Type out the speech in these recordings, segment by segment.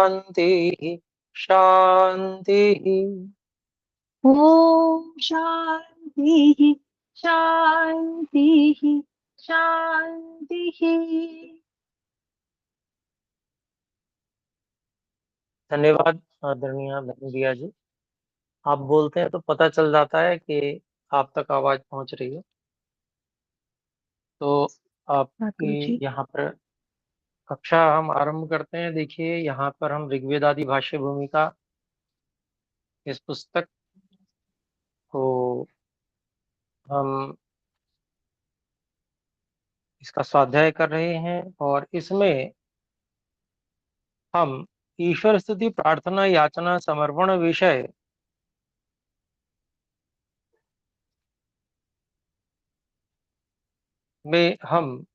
शांति शांति। ओम शांति शांति शांति। धन्यवाद आदरणीय बहन दिया जी। आप बोलते हैं तो पता चल जाता है कि आप तक आवाज पहुंच रही है। तो आपकी ठाकुर जी। यहाँ पर कक्षा हम आरंभ करते हैं। देखिए, यहाँ पर हम ऋग्वेद आदि भाष्य भूमिका इस पुस्तक को हम इसका स्वाध्याय कर रहे हैं, और इसमें हम ईश्वर स्तुति प्रार्थना याचना समर्पण विषय में हम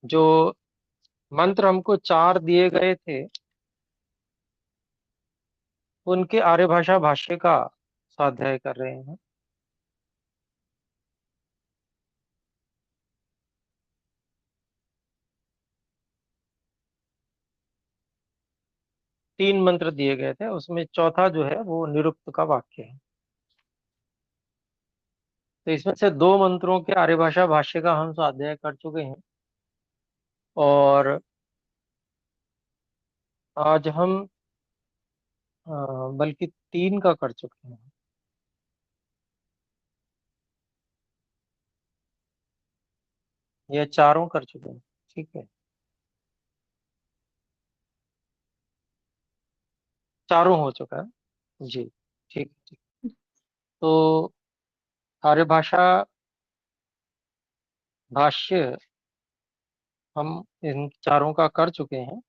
जो मंत्र हमको 4 दिए गए थे, उनके आर्यभाषा भाष्य का स्वाध्याय कर रहे हैं। तीन मंत्र दिए गए थे, उसमें चौथा जो है वो निरुक्त का वाक्य है। तो इसमें से 2 मंत्रों के आर्यभाषा भाष्य का हम स्वाध्याय कर चुके हैं, और आज हम बल्कि 3 का कर चुके हैं। ये चारों कर चुके हैं, ठीक है। चारों हो चुका है जी, ठीक ठीक। तो आर्यभाषा भाष्य हम इन चारों का कर चुके हैं।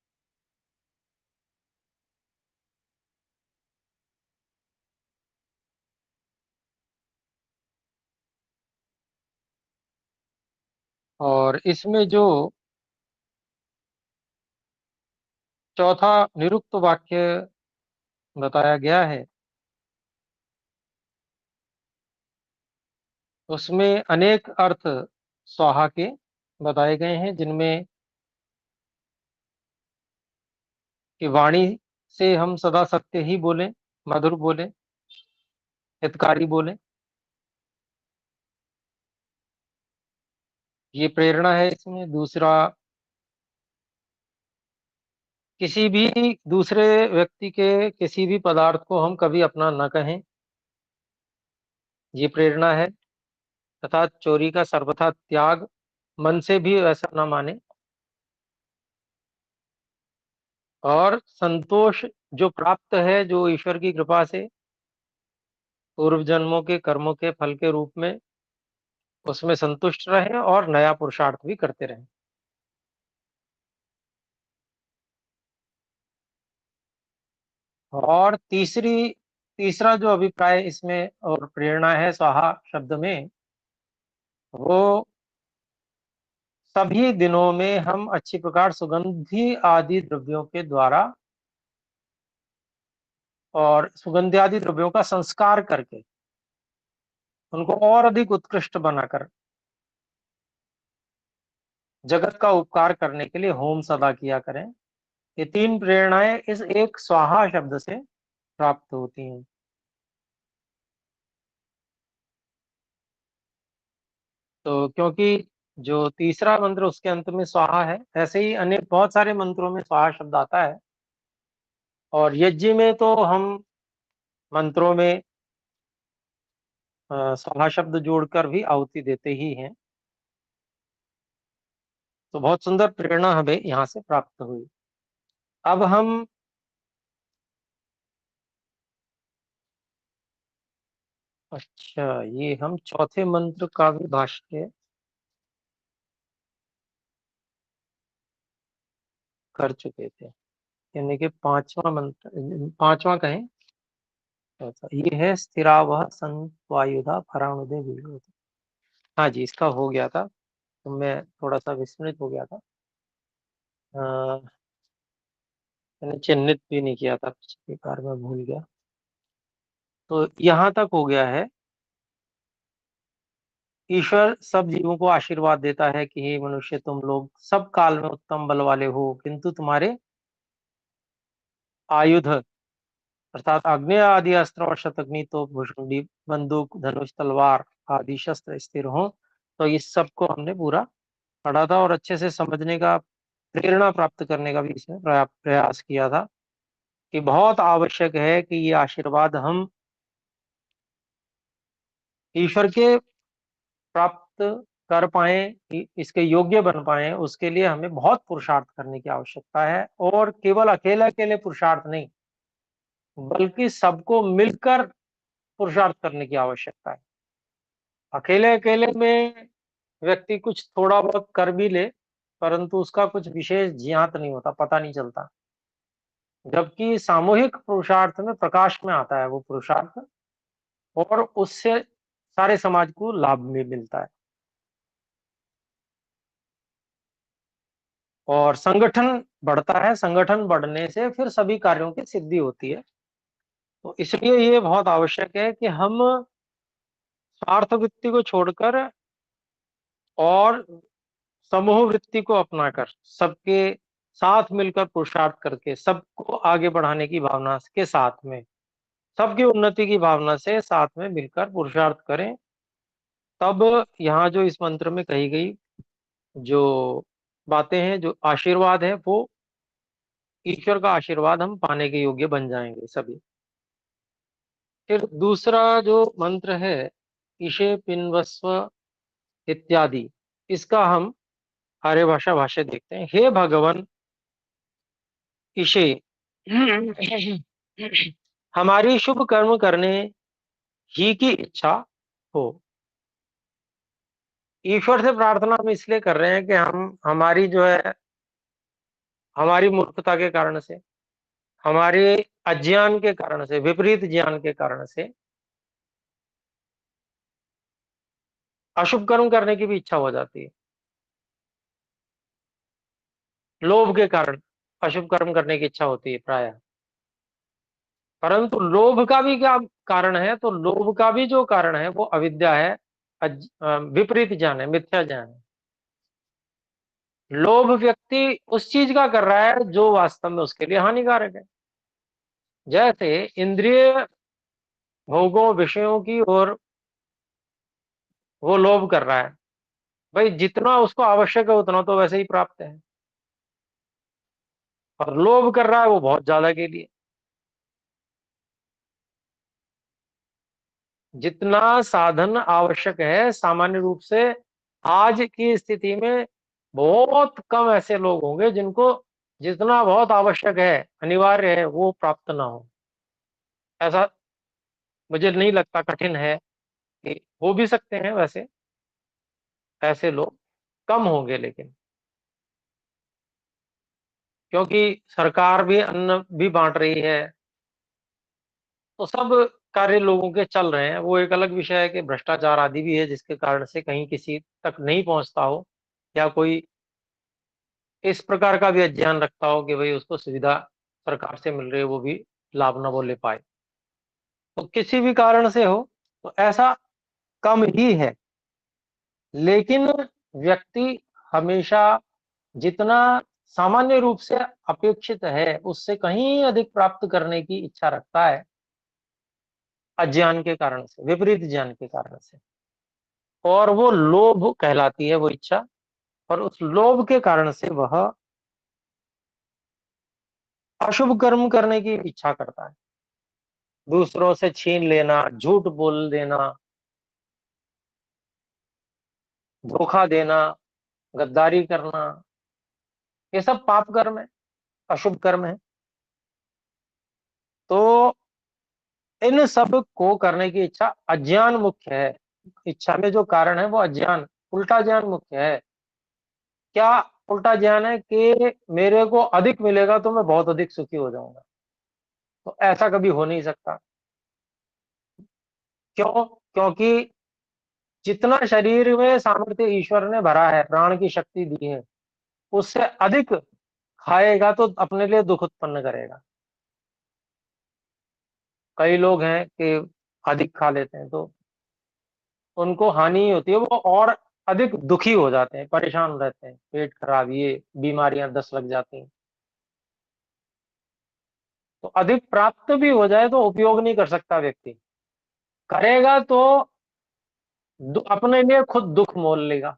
और इसमें जो चौथा निरुक्त वाक्य बताया गया है, उसमें अनेक अर्थ स्वाहा के बताए गए हैं, जिनमें कि वाणी से हम सदा सत्य ही बोले, मधुर बोले, हितकारी बोले, ये प्रेरणा है इसमें। दूसरा, किसी भी दूसरे व्यक्ति के किसी भी पदार्थ को हम कभी अपना न कहें, ये प्रेरणा है। तथा चोरी का सर्वथा त्याग, मन से भी ऐसा न माने। और संतोष जो प्राप्त है, जो ईश्वर की कृपा से पूर्व जन्मों के कर्मों के फल के रूप में, उसमें संतुष्ट रहें और नया पुरुषार्थ भी करते रहें। और तीसरा जो अभिप्राय इसमें और प्रेरणा है स्वाहा शब्द में, वो सभी दिनों में हम अच्छी प्रकार सुगंधि आदि द्रव्यों के द्वारा और सुगंधि आदि द्रव्यों का संस्कार करके उनको और अधिक उत्कृष्ट बनाकर जगत का उपकार करने के लिए होम सदा किया करें। ये 3 प्रेरणाएं इस एक स्वाहा शब्द से प्राप्त होती हैं। तो क्योंकि जो तीसरा मंत्र उसके अंत में स्वाहा है, ऐसे ही अनेक बहुत सारे मंत्रों में स्वाहा शब्द आता है। और यज्ञ में तो हम मंत्रों में स्वाहा शब्द जोड़कर भी आहुति देते ही हैं। तो बहुत सुंदर प्रेरणा हमें यहाँ से प्राप्त हुई। अब हम अच्छा, ये हम चौथे मंत्र का भी भाष्य कर चुके थे, यानी कि 5वां मंत्र, 5वां कहें ऐसा। ये है स्थिरावह संवायुधा फरानुदे विभूत। हाँ जी, इसका हो गया था, तो मैं थोड़ा सा विस्मृत हो गया था। मैंने चिन्हित भी नहीं किया था, पिछली बार मैं भूल गया। तो यहाँ तक हो गया है। ईश्वर सब जीवों को आशीर्वाद देता है कि हे मनुष्य, तुम लोग सब काल में उत्तम बल वाले हो, किंतु तुम्हारे आयुध अर्थात अग्नि आदि अस्त्र और शतग्नि तो भुषुंडी बंदूक धनुष तलवार आदि शस्त्र स्थिर हो। तो इस सब को हमने पूरा पढ़ा था और अच्छे से समझने का, प्रेरणा प्राप्त करने का भी इसमें प्रयास किया था कि बहुत आवश्यक है कि ये आशीर्वाद हम ईश्वर के प्राप्त कर पाए, इसके योग्य बन पाए, उसके लिए हमें बहुत पुरुषार्थ करने की आवश्यकता है। और केवल अकेले अकेले पुरुषार्थ नहीं, बल्कि सबको मिलकर पुरुषार्थ करने की आवश्यकता है। अकेले अकेले में व्यक्ति कुछ थोड़ा बहुत कर भी ले, परंतु उसका कुछ विशेष ज्ञात नहीं होता, पता नहीं चलता। जबकि सामूहिक पुरुषार्थ में प्रकाश में आता है वो पुरुषार्थ, और उससे सारे समाज को लाभ भी मिलता है। और संगठन बढ़ता है, संगठन बढ़ने से फिर सभी कार्यों की सिद्धि होती है। तो इसलिए ये बहुत आवश्यक है कि हम स्वार्थ वृत्ति को छोड़कर और समूह वृत्ति को अपनाकर सबके साथ मिलकर पुरुषार्थ करके सबको आगे बढ़ाने की भावना के साथ में, सबकी उन्नति की भावना से साथ में मिलकर पुरुषार्थ करें। तब यहाँ जो इस मंत्र में कही गई जो बातें हैं, जो आशीर्वाद है, वो ईश्वर का आशीर्वाद हम पाने के योग्य बन जाएंगे सभी। फिर दूसरा जो मंत्र है, ईशे पिन्वस्व इत्यादि, इसका हम आर्य भाषा भाष्य देखते हैं। हे भगवान ईशे, हमारी शुभ कर्म करने ही की इच्छा हो। ईश्वर से प्रार्थना हम इसलिए कर रहे हैं कि हम हमारी जो है, हमारी मूर्खता के कारण से, हमारे अज्ञान के कारण से, विपरीत ज्ञान के कारण से अशुभ कर्म करने की भी इच्छा हो जाती है। लोभ के कारण अशुभ कर्म करने की इच्छा होती है प्रायः। परंतु लोभ का भी क्या कारण है? तो लोभ का भी जो कारण है वो अविद्या है, विपरीत ज्ञान है, मिथ्या ज्ञान है। लोभ व्यक्ति उस चीज का कर रहा है जो वास्तव में उसके लिए हानिकारक है। जैसे इंद्रिय भोगों विषयों की ओर वो लोभ कर रहा है, भाई जितना उसको आवश्यक है उतना तो वैसे ही प्राप्त है, और लोभ कर रहा है वो बहुत ज्यादा के लिए। जितना साधन आवश्यक है सामान्य रूप से आज की स्थिति में बहुत कम ऐसे लोग होंगे जिनको जितना बहुत आवश्यक है, अनिवार्य है, वो प्राप्त ना हो। ऐसा मुझे नहीं लगता, कठिन है कि हो भी सकते हैं वैसे, ऐसे लोग कम होंगे। लेकिन क्योंकि सरकार भी अन्न भी बांट रही है, तो सब कार्य लोगों के चल रहे हैं। वो एक अलग विषय है कि भ्रष्टाचार आदि भी है जिसके कारण से कहीं किसी तक नहीं पहुंचता हो, या कोई इस प्रकार का भी अज्ञान रखता हो कि भाई उसको सुविधा सरकार से मिल रही है, वो भी लाभ न वो ले पाए। तो किसी भी कारण से हो, तो ऐसा कम ही है। लेकिन व्यक्ति हमेशा जितना सामान्य रूप से अपेक्षित है उससे कहीं अधिक प्राप्त करने की इच्छा रखता है, अज्ञान के कारण से, विपरीत ज्ञान के कारण से। और वो लोभ कहलाती है वो इच्छा, और उस लोभ के कारण से वह अशुभ कर्म करने की इच्छा करता है। दूसरों से छीन लेना, झूठ बोल देना, धोखा देना, गद्दारी करना, ये सब पाप कर्म है, अशुभ कर्म है। तो इन सब को करने की इच्छा अज्ञान मुख्य है। इच्छा में जो कारण है वो अज्ञान, उल्टा ज्ञान मुख्य है। क्या उल्टा ज्ञान है? कि मेरे को अधिक मिलेगा तो मैं बहुत अधिक सुखी हो जाऊंगा। तो ऐसा कभी हो नहीं सकता। क्यों? क्योंकि जितना शरीर में सामर्थ्य ईश्वर ने भरा है, प्राण की शक्ति दी है, उससे अधिक खाएगा तो अपने लिए दुख उत्पन्न करेगा। कई लोग हैं कि अधिक खा लेते हैं तो उनको हानि ही होती है, वो और अधिक दुखी हो जाते हैं, परेशान रहते हैं, पेट खराब, ये बीमारियां 10 लग जाती हैं। अधिक प्राप्त भी हो जाए तो उपयोग नहीं कर सकता व्यक्ति। करेगा तो अपने लिए खुद दुख मोल लेगा।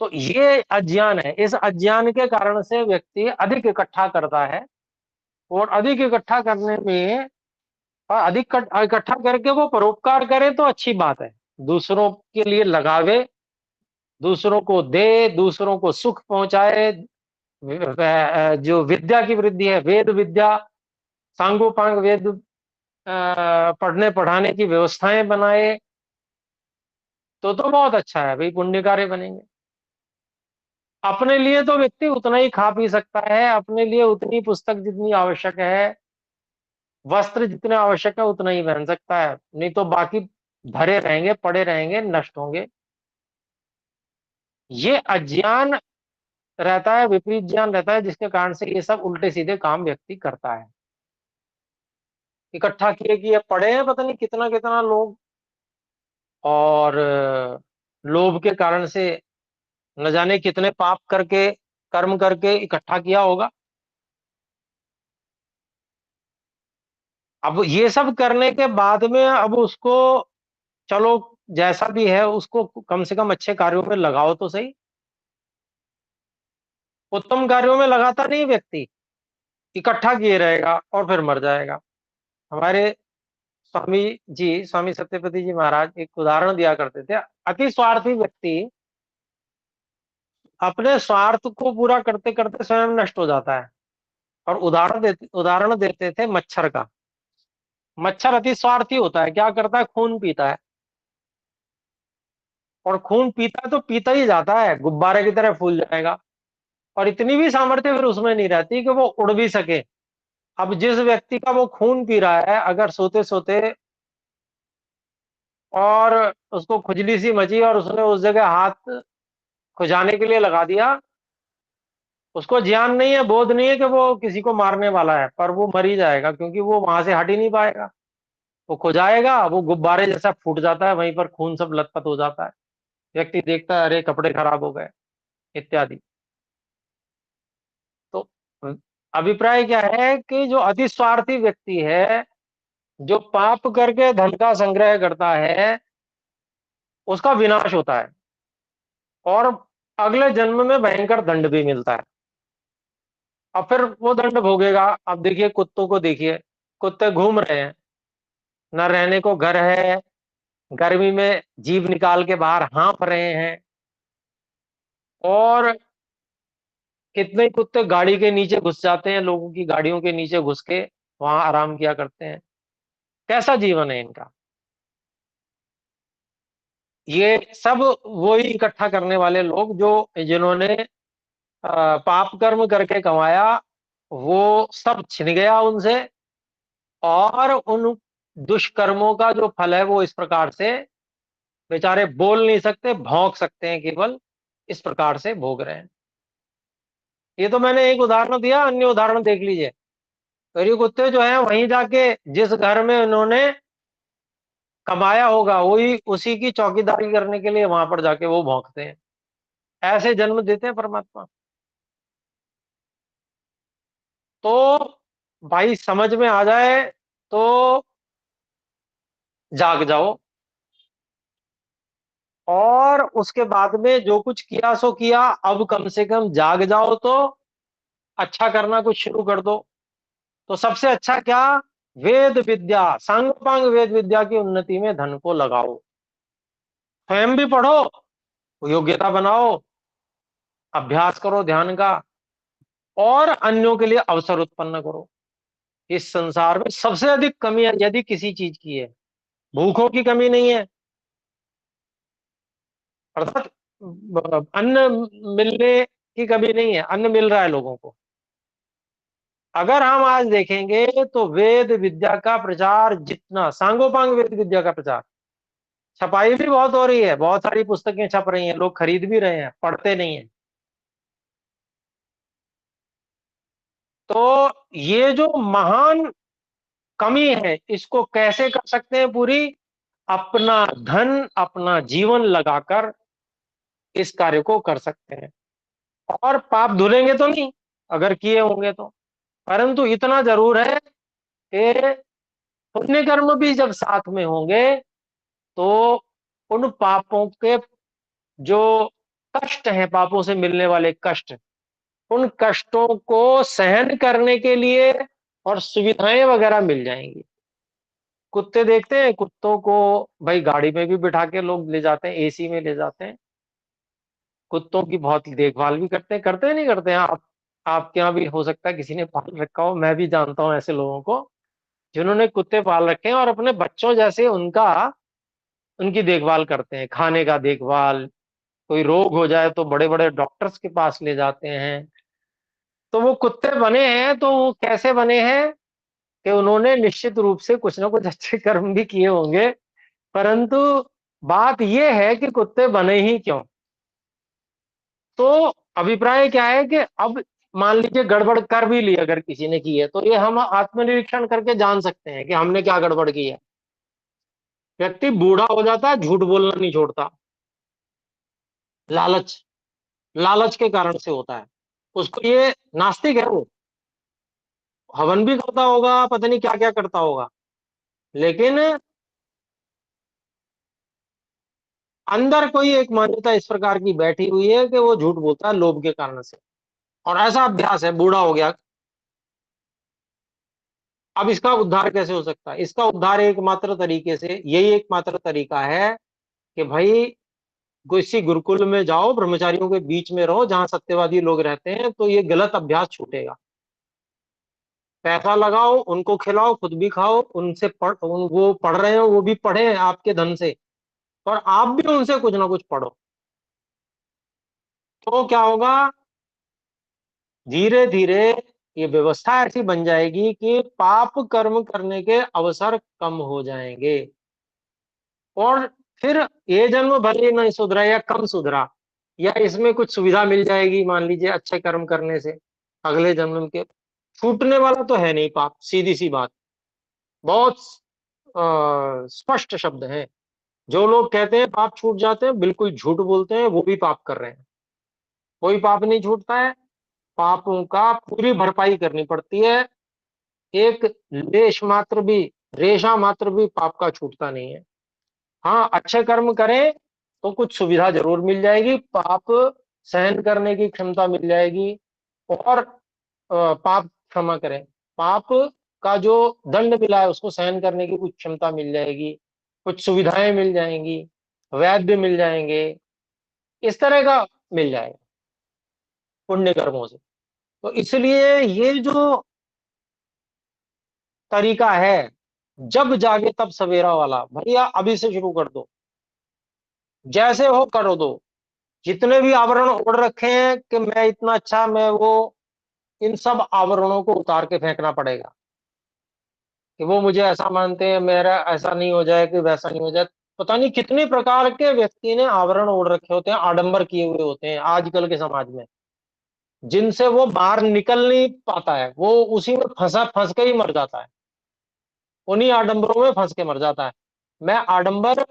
तो ये अज्ञान है। इस अज्ञान के कारण से व्यक्ति अधिक इकट्ठा करता है, और अधिक इकट्ठा करने में, और अधिक इकट्ठा करके वो परोपकार करे तो अच्छी बात है, दूसरों के लिए लगावे, दूसरों को दे, दूसरों को सुख पहुंचाए। जो विद्या की वृद्धि है, वेद विद्या, सांगोपांग वेद पढ़ने पढ़ाने की व्यवस्थाएं बनाए, तो बहुत अच्छा है भाई, पुण्य कार्य बनेंगे। अपने लिए तो व्यक्ति उतना ही खा पी सकता है, अपने लिए उतनी पुस्तक जितनी आवश्यक है, वस्त्र जितने आवश्यक है उतना ही पहन सकता है, नहीं तो बाकी धरे रहेंगे, पड़े रहेंगे, नष्ट होंगे। ये अज्ञान रहता है, विपरीत ज्ञान रहता है, जिसके कारण से ये सब उल्टे सीधे काम व्यक्ति करता है। इकट्ठा किए कि ये पड़े हैं पता नहीं कितना कितना लोग, और लोभ के कारण से न जाने कितने पाप करके, कर्म करके इकट्ठा किया होगा। अब ये सब करने के बाद में अब उसको, चलो जैसा भी है, उसको कम से कम अच्छे कार्यों में लगाओ तो सही। उत्तम कार्यों में लगाता नहीं व्यक्ति, इकट्ठा किए रहेगा और फिर मर जाएगा। हमारे स्वामी जी, स्वामी सत्यपति जी महाराज एक उदाहरण दिया करते थे। अति स्वार्थी व्यक्ति अपने स्वार्थ को पूरा करते करते स्वयं नष्ट हो जाता है। और उदाहरण देते थे मच्छर का। मच्छर अति स्वार्थी होता है, क्या करता है, खून पीता है, और खून पीता है तो पीता ही जाता है, गुब्बारे की तरह फूल जाएगा। और इतनी भी सामर्थ्य फिर उसमें नहीं रहती कि वो उड़ भी सके। अब जिस व्यक्ति का वो खून पी रहा है, अगर सोते सोते और उसको खुजली सी मची और उसने उस जगह हाथ खुजाने के लिए लगा दिया, उसको ज्ञान नहीं है, बोध नहीं है कि वो किसी को मारने वाला है, पर वो मर ही जाएगा, क्योंकि वो वहां से हट ही नहीं पाएगा। वो खुजाएगा, वो गुब्बारे जैसा फूट जाता है, वहीं पर खून सब लथपथ हो जाता है। व्यक्ति देखता है, अरे कपड़े खराब हो गए, इत्यादि। तो अभिप्राय क्या है कि जो अति स्वार्थी व्यक्ति है, जो पाप करके धन का संग्रह करता है, उसका विनाश होता है, और अगले जन्म में भयंकर दंड भी मिलता है। अब फिर वो दंड भोगेगा। अब देखिए कुत्तों को देखिए, कुत्ते घूम रहे हैं, न रहने को घर है, गर्मी में जीभ निकाल के बाहर हाँफ रहे हैं, और कितने ही कुत्ते गाड़ी के नीचे घुस जाते हैं, लोगों की गाड़ियों के नीचे घुस के वहां आराम किया करते हैं। कैसा जीवन है इनका। ये सब वही इकट्ठा करने वाले लोग जो, जिन्होंने पाप कर्म करके कमाया, वो सब छिन गया उनसे, और उन दुष्कर्मों का जो फल है वो इस प्रकार से, बेचारे बोल नहीं सकते, भौंक सकते हैं केवल, इस प्रकार से भोग रहे हैं। ये तो मैंने एक उदाहरण दिया, अन्य उदाहरण देख लीजिए। तो ये कुत्ते जो है वहीं जाके, जिस घर में उन्होंने कमाया होगा, वही उसी की चौकीदारी करने के लिए वहां पर जाके वो भौंकते हैं। ऐसे जन्म देते हैं परमात्मा। तो भाई समझ में आ जाए तो जाग जाओ, और उसके बाद में जो कुछ किया सो किया, अब कम से कम जाग जाओ तो अच्छा करना कुछ शुरू कर दो। तो सबसे अच्छा क्या, वेद विद्या, सांगोपांग वेद विद्या की उन्नति में धन को लगाओ। स्वयं भी पढ़ो, योग्यता बनाओ, अभ्यास करो ध्यान का, और अन्यों के लिए अवसर उत्पन्न करो। इस संसार में सबसे अधिक कमी यदि किसी चीज की है, भूखों की कमी नहीं है, अर्थात अन्न मिलने की कमी नहीं है, अन्न मिल रहा है लोगों को। अगर हम आज देखेंगे तो वेद विद्या का प्रचार, जितना सांगोपांग वेद विद्या का प्रचार, छपाई भी बहुत हो रही है, बहुत सारी पुस्तकें छप रही हैं, लोग खरीद भी रहे हैं, पढ़ते नहीं है। तो ये जो महान कमी है, इसको कैसे कर सकते हैं पूरी, अपना धन, अपना जीवन लगाकर इस कार्य को कर सकते हैं। और पाप धुलेंगे तो नहीं अगर किए होंगे तो, परंतु इतना जरूर है कि पुण्य कर्म भी जब साथ में होंगे तो उन पापों के जो कष्ट हैं, पापों से मिलने वाले कष्ट, उन कष्टों को सहन करने के लिए और सुविधाएं वगैरह मिल जाएंगी। कुत्ते देखते हैं, कुत्तों को भाई गाड़ी में भी बिठा के लोग ले जाते हैं, एसी में ले जाते हैं, कुत्तों की बहुत देखभाल भी करते हैं नहीं करते हैं आप? आपके यहाँ भी हो सकता है किसी ने पाल रखा हो, मैं भी जानता हूँ ऐसे लोगों को जिन्होंने कुत्ते पाल रखे हैं और अपने बच्चों जैसे उनकी देखभाल करते हैं, खाने का देखभाल, कोई रोग हो जाए तो बड़े बड़े डॉक्टर्स के पास ले जाते हैं। तो वो कुत्ते बने हैं तो वो कैसे बने हैं कि उन्होंने निश्चित रूप से कुछ ना कुछ अच्छे कर्म भी किए होंगे, परंतु बात यह है कि कुत्ते बने ही क्यों। तो अभिप्राय क्या है कि अब मान लीजिए गड़बड़ कर भी ली अगर किसी ने की है, तो ये हम आत्मनिरीक्षण करके जान सकते हैं कि हमने क्या गड़बड़ की है। व्यक्ति बूढ़ा हो जाता है, झूठ बोलना नहीं छोड़ता, लालच, लालच के कारण से होता है। उसको ये नास्तिक है, वो हवन भी करता होगा, पता नहीं क्या क्या करता होगा, लेकिन अंदर कोई एक मान्यता इस प्रकार की बैठी हुई है कि वो झूठ बोलता है लोभ के कारण से, और ऐसा अभ्यास है, बूढ़ा हो गया। अब इसका उद्धार कैसे हो सकता है? इसका उद्धार एकमात्र तरीके से, यही एकमात्र तरीका है कि भाई किसी गुरुकुल में जाओ, ब्रह्मचारियों के बीच में रहो जहां सत्यवादी लोग रहते हैं, तो ये गलत अभ्यास छूटेगा। पैसा लगाओ, उनको खिलाओ, खुद भी खाओ, वो पढ़ रहे हो वो भी पढ़े आपके धन से, और आप भी उनसे कुछ ना कुछ पढ़ो। तो क्या होगा, धीरे धीरे ये व्यवस्था ऐसी बन जाएगी कि पाप कर्म करने के अवसर कम हो जाएंगे, और फिर ये जन्म भले ही नहीं सुधरा या कम सुधरा, या इसमें कुछ सुविधा मिल जाएगी मान लीजिए अच्छे कर्म करने से, अगले जन्म के छूटने वाला तो है नहीं पाप, सीधी सी बात। बहुत स्पष्ट शब्द है। जो लोग कहते हैं पाप छूट जाते हैं, बिल्कुल झूठ बोलते हैं, वो भी पाप कर रहे हैं। कोई पाप नहीं छूटता है, पापों का पूरी भरपाई करनी पड़ती है। एक लेश मात्र भी, रेशा मात्र भी पाप का छूटता नहीं है। हाँ, अच्छे कर्म करें तो कुछ सुविधा जरूर मिल जाएगी, पाप सहन करने की क्षमता मिल जाएगी, और पाप क्षमा करें, पाप का जो दंड मिला है उसको सहन करने की कुछ क्षमता मिल जाएगी, कुछ सुविधाएं मिल जाएंगी, वैद्य मिल जाएंगे, इस तरह का मिल जाएगा पुण्य कर्मों से। तो इसलिए ये जो तरीका है, जब जागे तब सवेरा वाला, भैया अभी से शुरू कर दो, जैसे हो करो दो। जितने भी आवरण ओढ़ रखे हैं कि मैं इतना अच्छा, मैं वो, इन सब आवरणों को उतार के फेंकना पड़ेगा। कि वो मुझे ऐसा मानते हैं, मेरा ऐसा नहीं हो जाए कि वैसा नहीं हो जाए। पता नहीं कितने प्रकार के व्यक्ति ने आवरण ओढ़ रखे होते हैं, आडंबर किए हुए होते हैं आजकल के समाज में, जिनसे वो बाहर निकल नहीं पाता है, वो उसी में फंस के ही मर जाता है, उन्हीं आडंबरों में फंस के मर जाता है। मैं आडंबर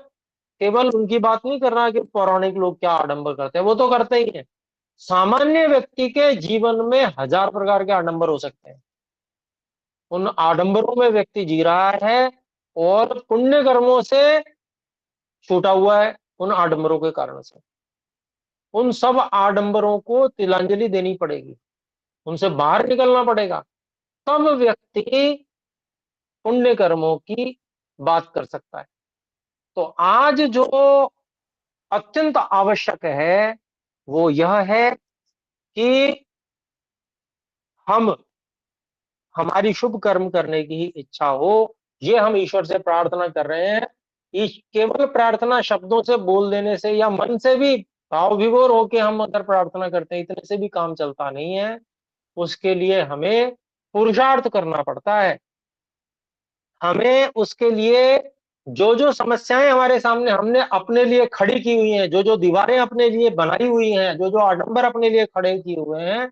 केवल उनकी बात नहीं कर रहा कि पौराणिक लोग क्या आडंबर करते हैं, वो तो करते ही हैं। सामान्य व्यक्ति के जीवन में हजार प्रकार के आडंबर हो सकते हैं, उन आडंबरों में व्यक्ति जी रहा है, और पुण्य कर्मों से छूटा हुआ है उन आडंबरों के कारण से। उन सब आडंबरों को तिलांजलि देनी पड़ेगी, उनसे बाहर निकलना पड़ेगा, तब व्यक्ति पुण्य कर्मों की बात कर सकता है। तो आज जो अत्यंत आवश्यक है वो यह है कि हम, हमारी शुभ कर्म करने की ही इच्छा हो, ये हम ईश्वर से प्रार्थना कर रहे हैं। केवल प्रार्थना शब्दों से बोल देने से या मन से भी भाव विभोर होके हम अगर प्रार्थना करते हैं, इतने से भी काम चलता नहीं है। उसके लिए हमें पुरुषार्थ करना पड़ता है। हमें उसके लिए जो जो समस्याएं हमारे सामने हमने अपने लिए खड़ी की हुई हैं, जो जो दीवारें अपने लिए बनाई हुई हैं, जो जो आडंबर अपने लिए खड़े किए हुए हैं,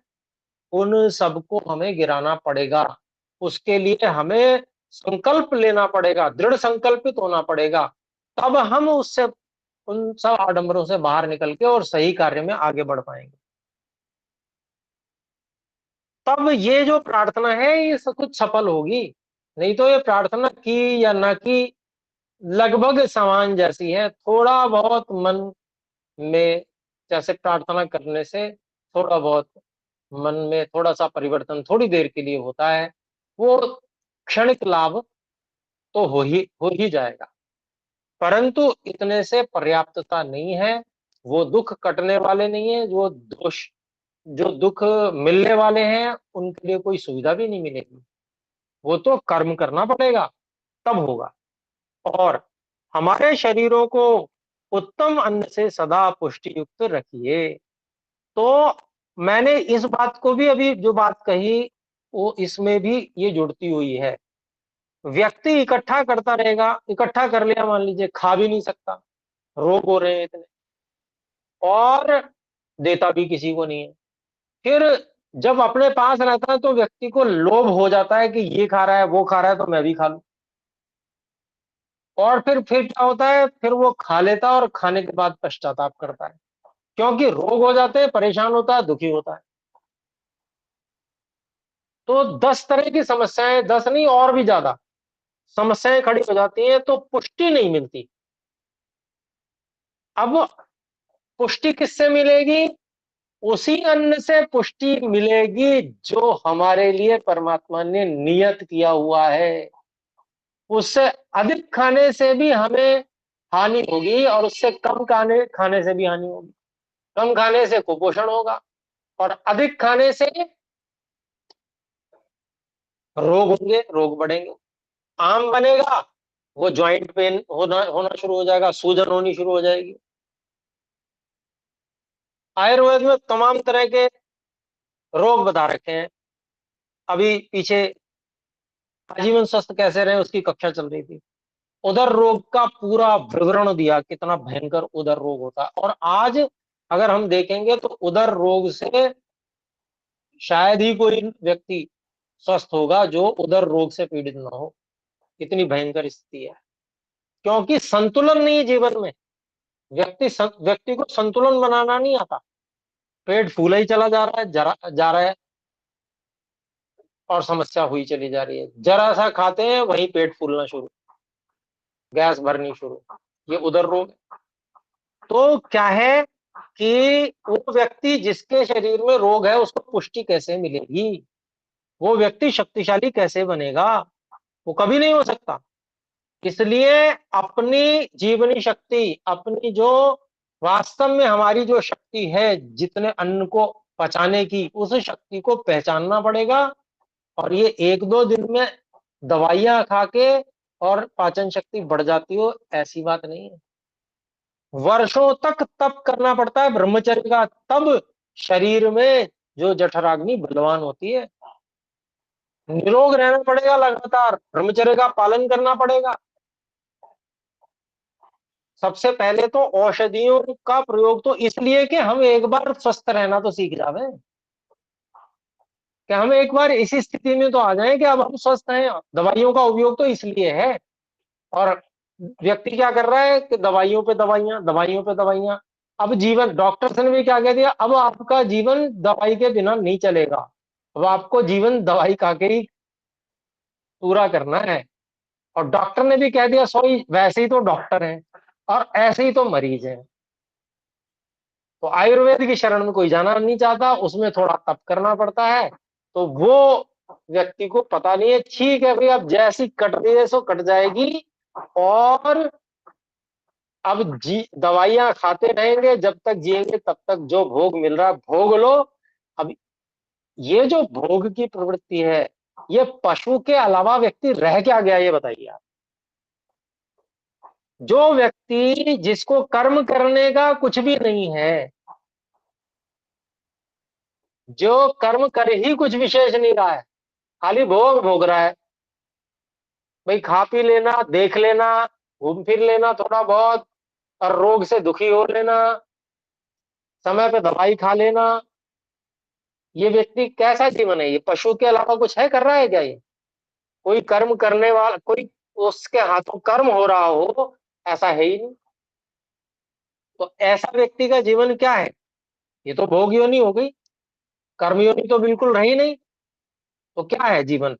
उन सबको हमें गिराना पड़ेगा। उसके लिए हमें संकल्प लेना पड़ेगा, दृढ़ संकल्पित होना पड़ेगा। तब हम उससे, उन सब आडंबरों से बाहर निकल के और सही कार्य में आगे बढ़ पाएंगे। तब ये जो प्रार्थना है ये सब कुछ सफल होगी। नहीं तो ये प्रार्थना की या ना की लगभग समान जैसी है। थोड़ा बहुत मन में जैसे प्रार्थना करने से थोड़ा बहुत मन में थोड़ा सा परिवर्तन थोड़ी देर के लिए होता है, वो क्षणिक लाभ तो हो ही जाएगा, परंतु इतने से पर्याप्तता नहीं है। वो दुख कटने वाले नहीं है, वो दोष जो दुख मिलने वाले हैं उनके लिए कोई सुविधा भी नहीं मिलेगी। वो तो कर्म करना पड़ेगा, तब होगा। और हमारे शरीरों को उत्तम अन्न से सदा पुष्टि युक्त रखिए। तो मैंने इस बात को भी अभी जो बात कही वो इसमें भी ये जुड़ती हुई है। व्यक्ति इकट्ठा करता रहेगा, इकट्ठा कर लिया, मान लीजिए खा भी नहीं सकता, रोग हो रहे हैं इतने, और देता भी किसी को नहीं है। फिर जब अपने पास रहता है तो व्यक्ति को लोभ हो जाता है कि ये खा रहा है वो खा रहा है तो मैं भी खा लूं। और फिर क्या होता है, फिर वो खा लेता है और खाने के बाद पश्चाताप करता है, क्योंकि रोग हो जाते हैं, परेशान होता है, दुखी होता है। तो 10 तरह की समस्याएं, 10 नहीं और भी ज्यादा समस्याएं खड़ी हो जाती हैं, तो पुष्टि नहीं मिलती। अब पुष्टि किससे मिलेगी? उसी अन्न से पुष्टि मिलेगी जो हमारे लिए परमात्मा ने नियत किया हुआ है। उससे अधिक खाने से भी हमें हानि होगी और उससे कम खाने खाने से भी हानि होगी। कम खाने से कुपोषण होगा और अधिक खाने से रोग होंगे, रोग बढ़ेंगे, आम बनेगा, वो ज्वाइंट पेन होना होना शुरू हो जाएगा, सूजन होनी शुरू हो जाएगी। आयुर्वेद में तमाम तरह के रोग बता रखे हैं। अभी पीछे आजीवन स्वस्थ कैसे रहे उसकी कक्षा चल रही थी, उदर रोग का पूरा विवरण दिया, कितना भयंकर उदर रोग होता है। और आज अगर हम देखेंगे तो उदर रोग से शायद ही कोई व्यक्ति स्वस्थ होगा जो उदर रोग से पीड़ित ना हो। इतनी भयंकर स्थिति है, क्योंकि संतुलन नहीं है जीवन में। व्यक्ति को संतुलन बनाना नहीं आता। पेट फूला ही चला जा रहा है, जा रहा है, और समस्या हुई चली जा रही है। जरा सा खाते हैं वहीं पेट फूलना शुरू, गैस भरनी शुरू, ये उदर रोग है। तो क्या है कि वो व्यक्ति जिसके शरीर में रोग है उसको पुष्टि कैसे मिलेगी? वो व्यक्ति शक्तिशाली कैसे बनेगा? वो कभी नहीं हो सकता। इसलिए अपनी जीवनी शक्ति, अपनी जो वास्तव में हमारी जो शक्ति है जितने अन्न को पचाने की, उस शक्ति को पहचानना पड़ेगा। और ये 1-2 दिन में दवाइयां खा के और पाचन शक्ति बढ़ जाती हो, ऐसी बात नहीं है। वर्षों तक तप करना पड़ता है ब्रह्मचर्य का, तब शरीर में जो जठराग्नि बलवान होती है। निरोग रहना पड़ेगा, लगातार ब्रह्मचर्य का पालन करना पड़ेगा। सबसे पहले तो औषधियों का प्रयोग तो इसलिए कि हम एक बार स्वस्थ रहना तो सीख जावे, कि हम एक बार इसी स्थिति में तो आ जाएं कि अब हम स्वस्थ हैं। दवाइयों का उपयोग तो इसलिए है। और व्यक्ति क्या कर रहा है कि दवाइयों पे दवाइयां, दवाइयों पे दवाइयां। अब जीवन, डॉक्टर्स ने भी क्या कह दिया, अब आपका जीवन दवाई के बिना नहीं चलेगा, अब आपको जीवन दवाई खा के ही पूरा करना है। और डॉक्टर ने भी कह दिया, सॉरी वैसे ही तो डॉक्टर हैं और ऐसे ही तो मरीज हैं। तो आयुर्वेद की शरण में कोई जाना नहीं चाहता, उसमें थोड़ा तप करना पड़ता है। तो वो व्यक्ति को पता नहीं है, ठीक है भाई अब जैसी कट रही है सो कट जाएगी, और अब दवाइयां खाते रहेंगे, जब तक जिएंगे तब तक जो भोग मिल रहा है भोग लो। अब ये जो भोग की प्रवृत्ति है, ये पशु के अलावा व्यक्ति रह क्या गया ये बताइए आप। जो व्यक्ति जिसको कर्म करने का कुछ भी नहीं है, जो कर्म कर ही कुछ विशेष नहीं रहा है, खाली भोग भोग रहा है, भाई खा पी लेना, देख लेना, घूम फिर लेना थोड़ा बहुत, और रोग से दुखी हो लेना, समय पे दवाई खा लेना, ये व्यक्ति कैसा जीवन है? ये पशु के अलावा कुछ है, कर रहा है क्या ये? कोई कर्म करने वाला, कोई उसके हाथों कर्म हो रहा हो, ऐसा है ही नहीं। तो ऐसा व्यक्ति का जीवन क्या है? ये तो भोग योनि हो गई, कर्म योनि तो बिल्कुल रही नहीं। तो क्या है जीवन?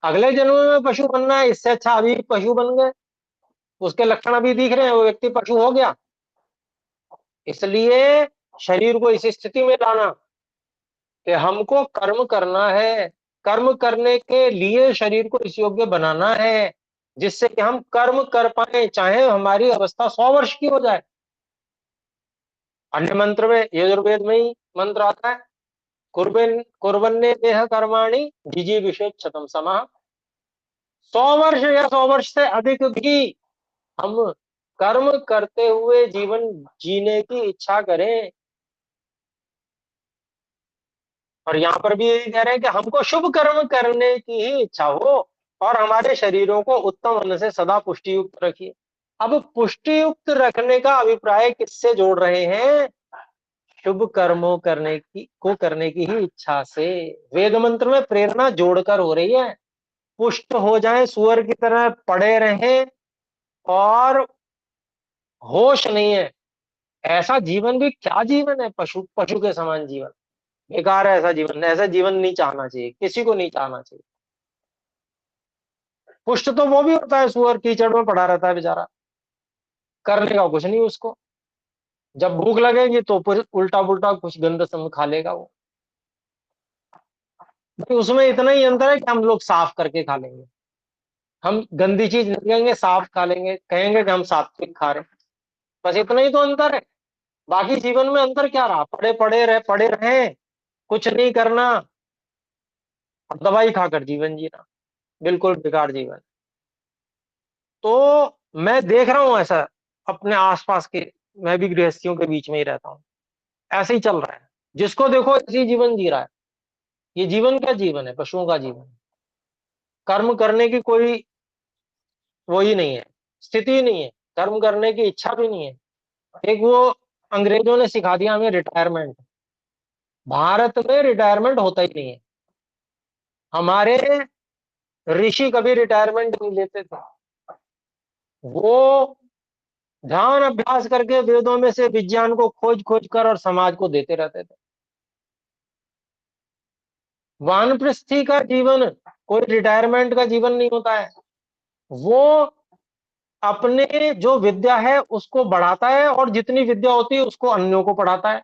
अगले जन्म में पशु बनना है, इससे अच्छा अभी पशु बन गए, उसके लक्षण अभी दिख रहे हैं, वो व्यक्ति पशु हो गया। इसलिए शरीर को इस स्थिति में लाना कि हमको कर्म करना है, कर्म करने के लिए शरीर को इस योग्य बनाना है जिससे कि हम कर्म कर पाए, चाहे हमारी अवस्था 100 वर्ष की हो जाए। अन्य मंत्र में, यजुर्वेद में ही मंत्र आता है, कुर्वन्ने देह कर्माणि जिजीविषेच्छतम समाः। 100 वर्ष या 100 वर्ष से अधिक भी हम कर्म करते हुए जीवन जीने की इच्छा करें। और यहाँ पर भी यही कह रहे हैं कि हमको शुभ कर्म करने की ही इच्छा हो और हमारे शरीरों को उत्तम अन्न से सदा पुष्टि युक्त रखिए। अब पुष्टि युक्त रखने का अभिप्राय किससे जोड़ रहे हैं? शुभ कर्मों करने की ही इच्छा से। वेद मंत्र में प्रेरणा जोड़कर हो रही है। पुष्ट हो जाए, सुअर की तरह पड़े रहें और होश नहीं है, ऐसा जीवन भी क्या जीवन है? पशु पशु के समान जीवन, बेकार है ऐसा जीवन। ऐसा जीवन नहीं चाहना चाहिए, किसी को नहीं चाहना चाहिए। पुष्ट तो वो भी होता है, सुअर कीचड़ में पड़ा रहता है बेचारा, करने का कुछ नहीं उसको। जब भूख लगेगी तो फिर उल्टा पुल्टा कुछ गंदा सम खा लेगा वो। भाई उसमें इतना ही अंतर है कि हम लोग साफ करके खा लेंगे, हम गंदी चीज नहीं कहेंगे, साफ खा लेंगे, कहेंगे कि हम सात्विक खा रहे हैं। बस इतना ही तो अंतर है। बाकी जीवन में अंतर क्या रहा? पड़े रहे, कुछ नहीं करना और दवाई खाकर जीवन जीना, बिल्कुल बेकार जीवन। तो मैं देख रहा हूं ऐसा अपने आसपास के, मैं भी गृहस्थियों के बीच में ही रहता हूँ, ऐसे ही चल रहा है। जिसको देखो ऐसे जीवन जी रहा है। ये जीवन क्या जीवन है? पशुओं का जीवन है। कर्म करने की कोई वो ही नहीं है, स्थिति ही नहीं है, कर्म करने की इच्छा भी नहीं है। एक वो अंग्रेजों ने सिखा दिया हमें रिटायरमेंट। भारत में रिटायरमेंट होता ही नहीं है। हमारे ऋषि कभी रिटायरमेंट नहीं लेते थे। वो ध्यान अभ्यास करके वेदों में से विज्ञान को खोज खोज कर और समाज को देते रहते थे। वानप्रस्थी का जीवन कोई रिटायरमेंट का जीवन नहीं होता है। वो अपने जो विद्या है उसको बढ़ाता है और जितनी विद्या होती है उसको अन्यों को पढ़ाता है।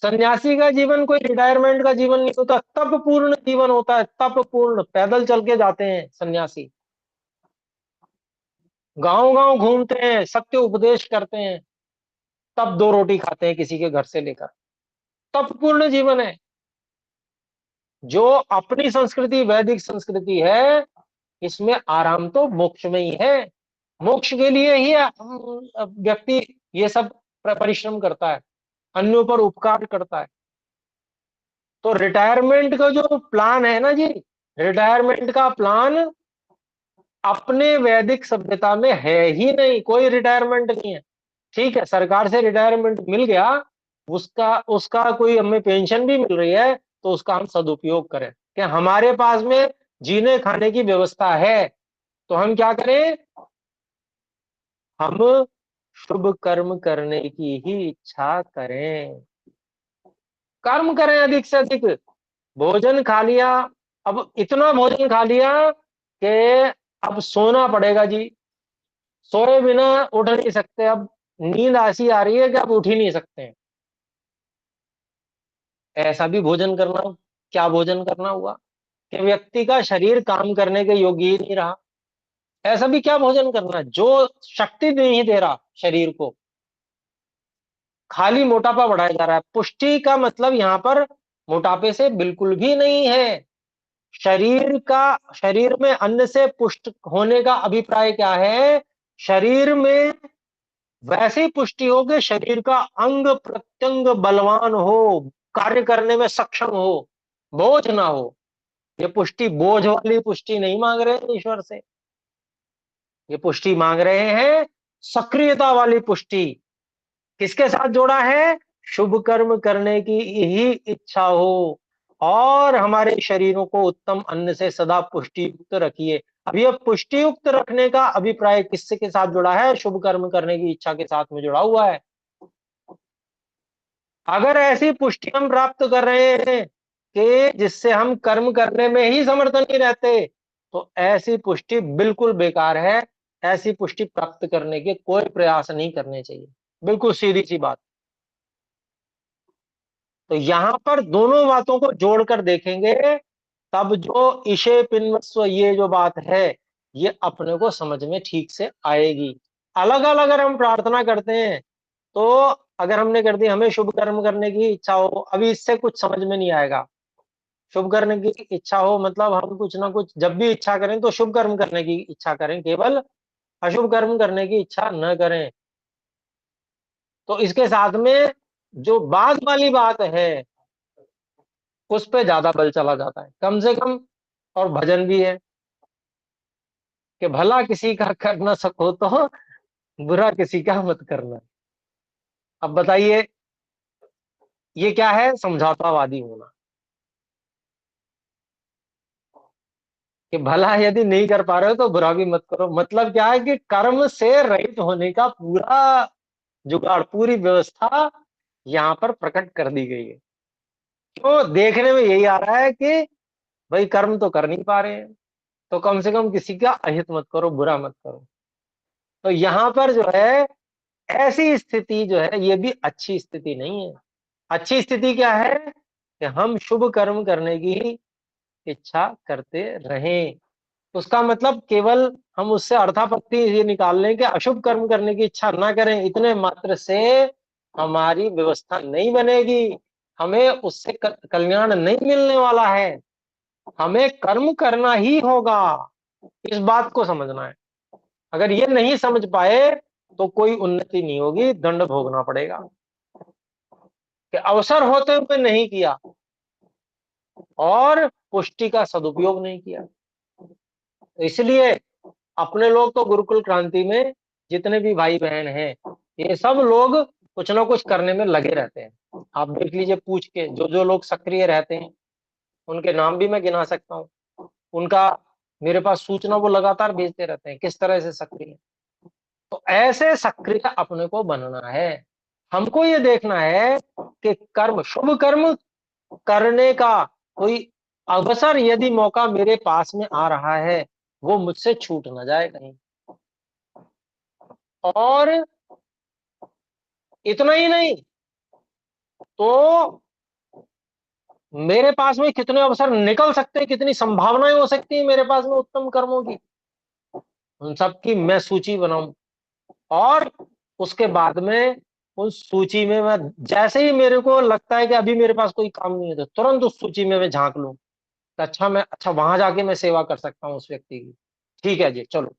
सन्यासी का जीवन कोई रिटायरमेंट का जीवन नहीं होता, तप पूर्ण जीवन होता है। तप पूर्ण, पैदल चल के जाते हैं सन्यासी, गांव गांव घूमते हैं, सत्य उपदेश करते हैं, तब 2 रोटी खाते हैं किसी के घर से लेकर। तप पूर्ण जीवन है। जो अपनी संस्कृति वैदिक संस्कृति है, इसमें आराम तो मोक्ष में ही है। मोक्ष के लिए ही व्यक्ति ये सब परिश्रम करता है, अन्यों पर उपकार करता है। तो रिटायरमेंट का जो प्लान है ना जी, रिटायरमेंट का प्लान अपने वैदिक सभ्यता में है ही नहीं। कोई रिटायरमेंट नहीं है। ठीक है, सरकार से रिटायरमेंट मिल गया, उसका उसका कोई हमें पेंशन भी मिल रही है, तो उसका हम सदुपयोग करें कि हमारे पास में जीने खाने की व्यवस्था है। तो हम क्या करें? हम शुभ कर्म करने की ही इच्छा करें, कर्म करें अधिक से अधिक। भोजन खा लिया, अब इतना भोजन खा लिया कि अब सोना पड़ेगा जी, सोए बिना उठ नहीं सकते। अब नींद ऐसी आ रही है कि अब उठ ही नहीं सकते हैं। ऐसा भी भोजन करना, क्या भोजन करना हुआ कि व्यक्ति का शरीर काम करने के योग्य ही नहीं रहा। ऐसा भी क्या भोजन करना जो शक्ति नहीं दे रहा शरीर को, खाली मोटापा बढ़ाया जा रहा है। पुष्टि का मतलब यहाँ पर मोटापे से बिल्कुल भी नहीं है। शरीर में अन्न से पुष्ट होने का अभिप्राय क्या है? शरीर में वैसी पुष्टि हो कि शरीर का अंग प्रत्यंग बलवान हो, कार्य करने में सक्षम हो, बोझ ना हो। ये पुष्टि बोझ वाली पुष्टि नहीं मांग रहे हैं ईश्वर से। ये पुष्टि मांग रहे हैं सक्रियता वाली पुष्टि। किसके साथ जोड़ा है? शुभ कर्म करने की ही इच्छा हो और हमारे शरीरों को उत्तम अन्न से सदा पुष्टि युक्त रखिए। अब यह पुष्टि युक्त रखने का अभिप्राय किससे के साथ जुड़ा है? शुभ कर्म करने की इच्छा के साथ में जुड़ा हुआ है। अगर ऐसी पुष्टि हम प्राप्त कर रहे हैं कि जिससे हम कर्म करने में ही समर्थ नहीं रहते, तो ऐसी पुष्टि बिल्कुल बेकार है। ऐसी पुष्टि प्राप्त करने के कोई प्रयास नहीं करने चाहिए, बिल्कुल सीधी सी बात। तो यहां पर दोनों बातों को जोड़कर देखेंगे, तब जो ईशे पिन्वस्व ये जो बात है, ये अपने को समझ में ठीक से आएगी। अलग अलग अगर हम प्रार्थना करते हैं, तो अगर हमने कर दी हमें शुभ कर्म करने की इच्छा हो, अभी इससे कुछ समझ में नहीं आएगा। शुभ करने की इच्छा हो मतलब हम कुछ ना कुछ जब भी इच्छा करें तो शुभ कर्म करने की इच्छा करें, केवल अशुभ कर्म करने की इच्छा न करें। तो इसके साथ में जो बाद वाली बात है, उस पे ज्यादा बल चला जाता है कम से कम। और भजन भी है कि भला किसी का कर ना सको तो बुरा किसी का मत करना। अब बताइए, ये क्या है? समझौतावादी होना। कि भला यदि नहीं कर पा रहे हो तो बुरा भी मत करो, मतलब क्या है कि कर्म से रहित होने का पूरा जुगाड़, पूरी व्यवस्था यहाँ पर प्रकट कर दी गई है। तो देखने में यही आ रहा है कि भाई कर्म तो कर नहीं पा रहे हैं, तो कम से कम किसी का अहित मत करो, बुरा मत करो। तो यहाँ पर जो है, ऐसी स्थिति जो है ये भी अच्छी स्थिति नहीं है। अच्छी स्थिति क्या है कि हम शुभ कर्म करने की इच्छा करते रहें। उसका मतलब केवल हम उससे अर्थापत्ति ये निकाल लें कि अशुभ कर्म करने की इच्छा ना करें, इतने मात्र से हमारी व्यवस्था नहीं बनेगी। हमें उससे कल्याण नहीं मिलने वाला है। हमें कर्म करना ही होगा, इस बात को समझना है। अगर ये नहीं समझ पाए तो कोई उन्नति नहीं होगी, दंड भोगना पड़ेगा कि अवसर होते हुए नहीं किया और पुष्टि का सदुपयोग नहीं किया। इसलिए अपने लोग तो गुरुकुल क्रांति में जितने भी भाई बहन हैं, ये सब लोग कुछ ना कुछ करने में लगे रहते हैं। आप देख लीजिए, पूछ के जो जो लोग सक्रिय रहते हैं, उनके नाम भी मैं गिना सकता हूँ। उनका मेरे पास सूचना वो लगातार भेजते रहते हैं, किस तरह से सक्रिय है। तो ऐसे सक्रिय अपने को बनना है। हमको ये देखना है कि कर्म, शुभ कर्म करने का कोई अवसर यदि मौका मेरे पास में आ रहा है, वो मुझसे छूट ना जाए कहीं। और इतना ही नहीं, तो मेरे पास में कितने अवसर निकल सकते हैं, कितनी संभावनाएं हो सकती है मेरे पास में उत्तम कर्मों की, उन सब की मैं सूची बनाऊं। और उसके बाद में उस सूची में मैं जैसे ही मेरे को लगता है कि अभी मेरे पास कोई काम नहीं है, तो तुरंत उस सूची में मैं झांक लूं। अच्छा वहां जाके मैं सेवा कर सकता हूँ उस व्यक्ति की। ठीक है जी, चलो।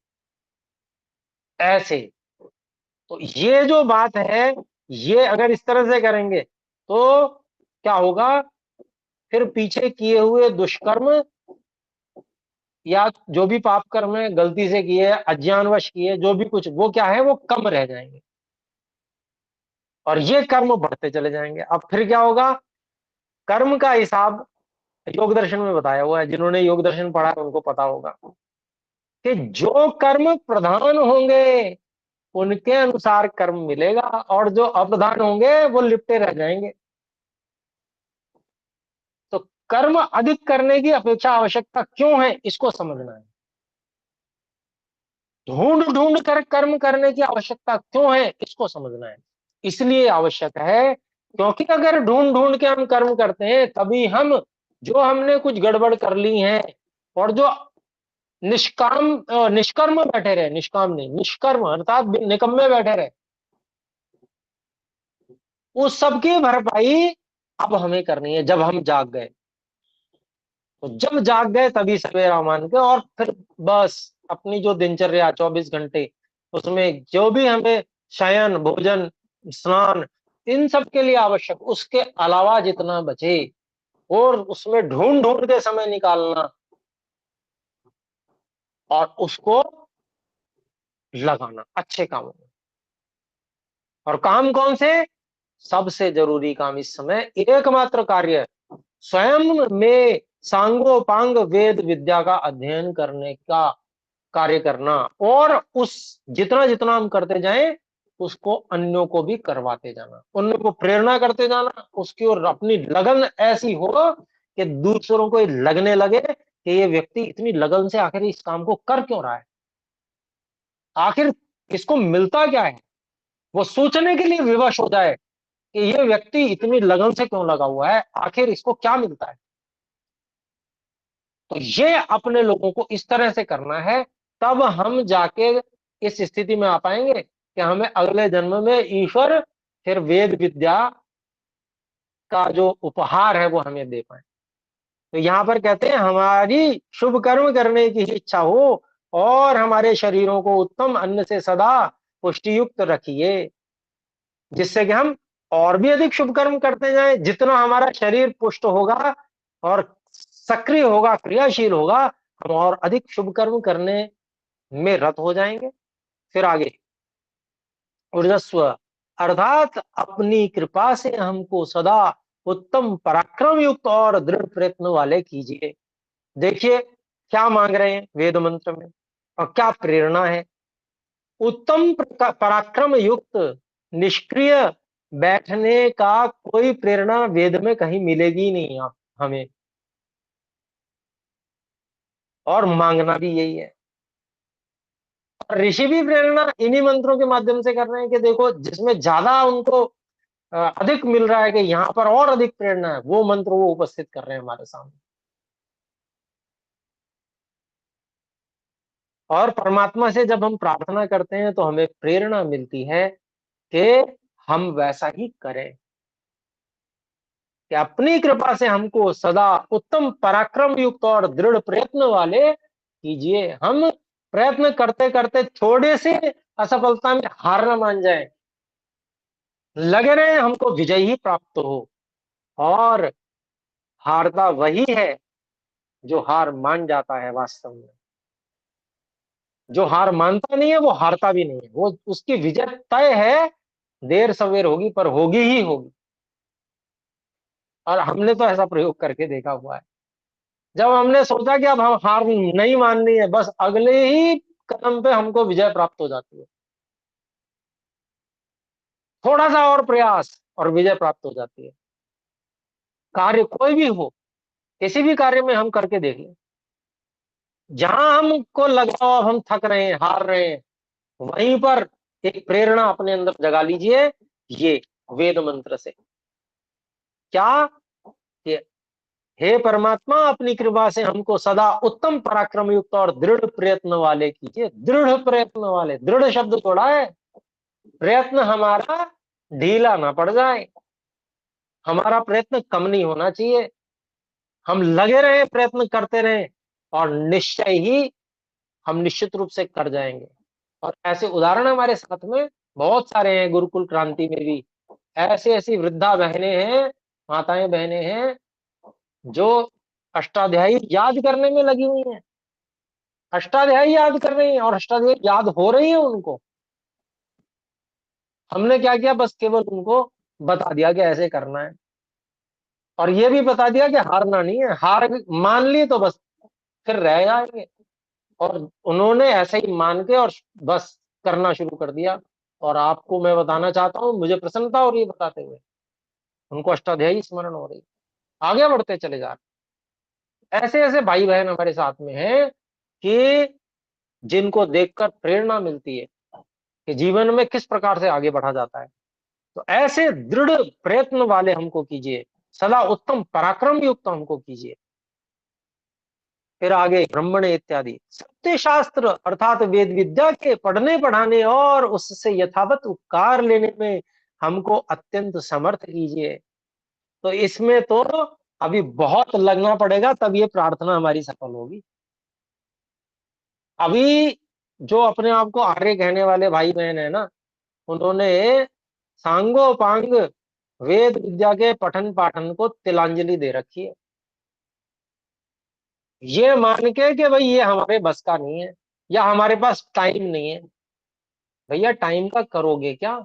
ऐसे तो ये जो बात है, ये अगर इस तरह से करेंगे तो क्या होगा? फिर पीछे किए हुए दुष्कर्म या जो भी पाप कर्म है, गलती से किए, अज्ञानवश किए, जो भी कुछ, वो क्या है, वो कम रह जाएंगे और ये कर्म बढ़ते चले जाएंगे। अब फिर क्या होगा? कर्म का हिसाब योग दर्शन में बताया हुआ है, जिन्होंने योग दर्शन पढ़ा है उनको पता होगा कि जो कर्म प्रधान होंगे उनके अनुसार कर्म मिलेगा, और जो अप्रधान होंगे वो लिपटे रह जाएंगे। तो कर्म अधिक करने की अपेक्षा आवश्यकता क्यों है, इसको समझना है। ढूंढ ढूंढ कर कर्म करने की आवश्यकता क्यों है, इसको समझना है। इसलिए आवश्यक है क्योंकि अगर ढूंढ ढूंढ के हम कर्म करते हैं, तभी हम जो हमने कुछ गड़बड़ कर ली है और जो निष्काम निष्कर्म बैठे रहे, निष्काम नहीं, निष्कर्म अर्थात निकम्मे बैठे रहे, उस सब की भरपाई अब हमें करनी है। जब हम जाग गए, तो जब जाग गए तभी सवेरा मान के, और फिर बस अपनी जो दिनचर्या 24 घंटे, उसमें जो भी हमें शयन, भोजन, स्नान, इन सब के लिए आवश्यक, उसके अलावा जितना बचे, और उसमें ढूंढ ढूंढ के समय निकालना और उसको लगाना अच्छे कामों में। और काम कौन से? सबसे जरूरी काम इस समय एकमात्र कार्य, स्वयं में सांगोपांग वेद विद्या का अध्ययन करने का कार्य करना, और उस जितना जितना हम करते जाएं, उसको अन्यों को भी करवाते जाना, उनको प्रेरणा करते जाना, उसकी ओर अपनी लगन ऐसी हो कि दूसरों को लगने लगे कि ये व्यक्ति इतनी लगन से आखिर इस काम को कर क्यों रहा है, आखिर इसको मिलता क्या है, वो सोचने के लिए विवश हो जाए कि ये व्यक्ति इतनी लगन से क्यों लगा हुआ है, आखिर इसको क्या मिलता है। तो ये अपने लोगों को इस तरह से करना है, तब हम जाके इस स्थिति में आ पाएंगे कि हमें अगले जन्म में ईश्वर फिर वेद विद्या का जो उपहार है वो हमें दे पाए। तो यहां पर कहते हैं हमारी शुभ कर्म करने की इच्छा हो और हमारे शरीरों को उत्तम अन्न से सदा पुष्टि युक्त रखिए, जिससे कि हम और भी अधिक शुभ कर्म करते जाएं। जितना हमारा शरीर पुष्ट होगा और सक्रिय होगा, क्रियाशील होगा, हम और अधिक शुभ कर्म करने में रत हो जाएंगे। फिर आगे ऊर्जस्व अर्थात अपनी कृपा से हमको सदा उत्तम पराक्रम युक्त और दृढ़ प्रयत्न वाले कीजिए। देखिए क्या मांग रहे हैं वेद मंत्र में और क्या प्रेरणा है। उत्तम पराक्रम युक्त निष्क्रिय बैठने का कोई प्रेरणा वेद में कहीं मिलेगी नहीं आप हमें, और मांगना भी यही है। और ऋषि भी प्रेरणा इन्हीं मंत्रों के माध्यम से कर रहे हैं कि देखो जिसमें ज्यादा उनको अधिक मिल रहा है कि यहाँ पर और अधिक प्रेरणा है, वो मंत्र वो उपस्थित कर रहे हैं हमारे सामने। और परमात्मा से जब हम प्रार्थना करते हैं तो हमें प्रेरणा मिलती है कि हम वैसा ही करें, कि अपनी कृपा से हमको सदा उत्तम पराक्रम युक्त और दृढ़ प्रयत्न वाले कीजिए। हम प्रयत्न करते करते थोड़े से असफलता में हार न मान जाए, लगे रहे हमको विजय ही प्राप्त हो। और हारता वही है जो हार मान जाता है वास्तव में। जो हार मानता नहीं है वो हारता भी नहीं है, वो उसकी विजय तय है, देर सवेर होगी पर होगी ही होगी। और हमने तो ऐसा प्रयोग करके देखा हुआ है। जब हमने सोचा कि अब हम हार नहीं माननी है, बस अगले ही कदम पे हमको विजय प्राप्त हो जाती है। थोड़ा सा और प्रयास और विजय प्राप्त हो जाती है। कार्य कोई भी हो, किसी भी कार्य में हम करके देख लें, जहां हमको लगा हो अब हम थक रहे हैं, हार रहे हैं, वहीं पर एक प्रेरणा अपने अंदर जगा लीजिए, ये वेद मंत्र से। क्या कि हे परमात्मा अपनी कृपा से हमको सदा उत्तम पराक्रम युक्त और दृढ़ प्रयत्न वाले कीजिए। दृढ़ प्रयत्न वाले, दृढ़ शब्द थोड़ा है, प्रयत्न हमारा ढीला ना पड़ जाए, हमारा प्रयत्न कम नहीं होना चाहिए, हम लगे रहे, प्रयत्न करते रहे, और निश्चय ही हम निश्चित रूप से कर जाएंगे। और ऐसे उदाहरण हमारे साथ में बहुत सारे हैं। गुरुकुल क्रांति में भी ऐसी ऐसी वृद्धा बहनें हैं, माताएं बहनें हैं, जो अष्टाध्यायी याद करने में लगी हुई हैं, अष्टाध्यायी याद कर रही हैं और अष्टाध्यायी याद हो रही है उनको। हमने क्या किया, बस केवल उनको बता दिया कि ऐसे करना है, और ये भी बता दिया कि हारना नहीं है, हार मान ली तो बस फिर रह जाएंगे। और उन्होंने ऐसे ही मान के और बस करना शुरू कर दिया। और आपको मैं बताना चाहता हूँ, मुझे प्रसन्नता हो रही है बताते हुए, उनको अष्टाध्यायी स्मरण हो रही है, आगे बढ़ते चले जा रहे। ऐसे ऐसे भाई बहन हमारे साथ में हैं कि जिनको देखकर प्रेरणा मिलती है कि जीवन में किस प्रकार से आगे बढ़ा जाता है। तो ऐसे दृढ़ प्रयत्न वाले हमको कीजिए, सदा उत्तम पराक्रम युक्त हमको कीजिए। फिर आगे ब्रह्मणे इत्यादि सत्य शास्त्र अर्थात वेद विद्या के पढ़ने पढ़ाने और उससे यथावत उपकार लेने में हमको अत्यंत समर्थ कीजिए। तो इसमें तो अभी बहुत लगना पड़ेगा, तब ये प्रार्थना हमारी सफल होगी। अभी जो अपने आप को आर्य कहने वाले भाई बहन है ना, उन्होंने सांगोपांग वेद विद्या के पठन पाठन को तिलांजलि दे रखी है, ये मान के कि भाई ये हमारे बस का नहीं है या हमारे पास टाइम नहीं है। भैया टाइम का करोगे क्या,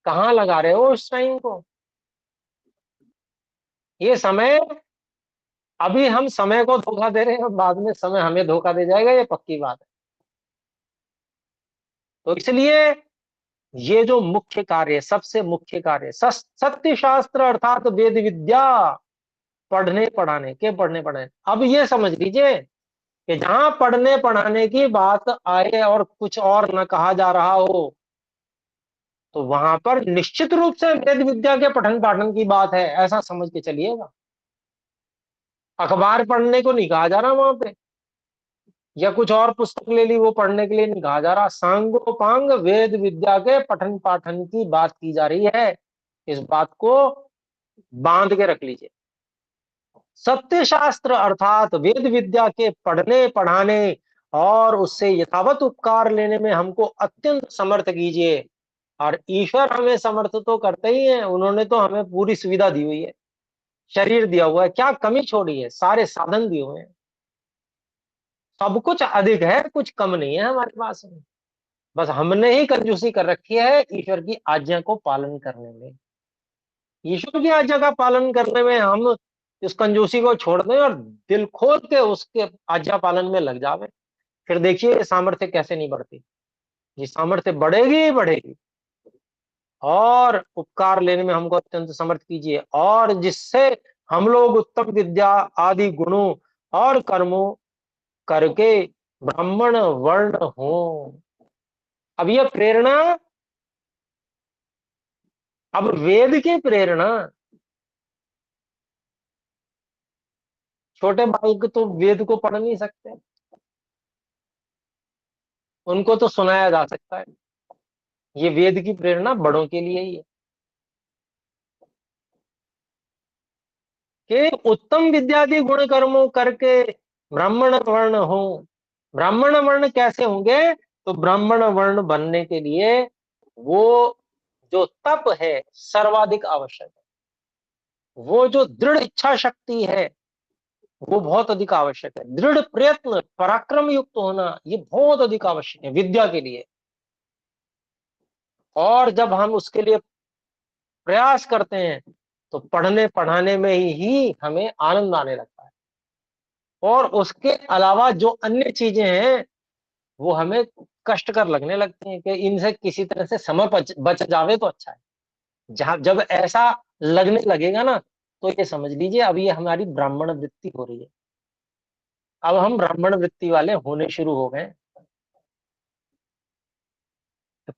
कहाँ लगा रहे हो उस टाइम को। ये समय, अभी हम समय को धोखा दे रहे हैं और बाद में समय हमें धोखा दे जाएगा, ये पक्की बात है। तो इसलिए ये जो मुख्य कार्य, सबसे मुख्य कार्य सत्य शास्त्र अर्थात वेद विद्या पढ़ने पढ़ाने। अब ये समझ लीजिए कि जहां पढ़ने पढ़ाने की बात आए और कुछ और न कहा जा रहा हो, तो वहां पर निश्चित रूप से वेद विद्या के पठन पाठन की बात है, ऐसा समझ के चलिएगा। अखबार पढ़ने को नहीं कहा जा रहा वहां पे, या कुछ और पुस्तक ले ली वो पढ़ने के लिए नहीं कहा जा रहा। सांगोपांग वेद विद्या के पठन पाठन की बात की जा रही है। इस बात को बांध के रख लीजिए। सत्य शास्त्र अर्थात वेद विद्या के पढ़ने पढ़ाने और उससे यथावत उपकार लेने में हमको अत्यंत समर्थ कीजिए। और ईश्वर हमें समर्थ तो करते ही हैं, उन्होंने तो हमें पूरी सुविधा दी हुई है, शरीर दिया हुआ है, क्या कमी छोड़ी है, सारे साधन दिए हुए हैं, सब कुछ अधिक है, कुछ कम नहीं है हमारे पास में। बस हमने ही कंजूसी कर रखी है ईश्वर की आज्ञा को पालन करने में। ईश्वर की आज्ञा का पालन करने में हम इस कंजूसी को छोड़ दें और दिल खोल के उसके आज्ञा पालन में लग जावे, फिर देखिए ये सामर्थ्य कैसे नहीं बढ़ती। ये सामर्थ्य बढ़ेगी ही बढ़ेगी। और उपकार लेने में हमको अत्यंत समर्थ कीजिए, और जिससे हम लोग उत्तम विद्या आदि गुणों और कर्मों करके ब्राह्मण वर्ण हो। अब यह प्रेरणा, अब वेद की प्रेरणा, छोटे बालक तो वेद को पढ़ नहीं सकते, उनको तो सुनाया जा सकता है। ये वेद की प्रेरणा बड़ों के लिए ही है कि उत्तम विद्यादि गुण कर्मों करके ब्राह्मण वर्ण हो। ब्राह्मण वर्ण कैसे होंगे? तो ब्राह्मण वर्ण बनने के लिए वो जो तप है सर्वाधिक आवश्यक है, वो जो दृढ़ इच्छा शक्ति है वो बहुत अधिक आवश्यक है, दृढ़ प्रयत्न पराक्रम युक्त होना ये बहुत अधिक आवश्यक है विद्या के लिए। और जब हम उसके लिए प्रयास करते हैं तो पढ़ने पढ़ाने में ही हमें आनंद आने लगता है, और उसके अलावा जो अन्य चीजें हैं वो हमें कष्टकर लगने लगती हैं कि इनसे किसी तरह से समय बच जावे तो अच्छा है। जहां जब ऐसा लगने लगेगा ना, तो ये समझ लीजिए अब ये हमारी ब्राह्मण वृत्ति हो रही है, अब हम ब्राह्मण वृत्ति वाले होने शुरू हो गए।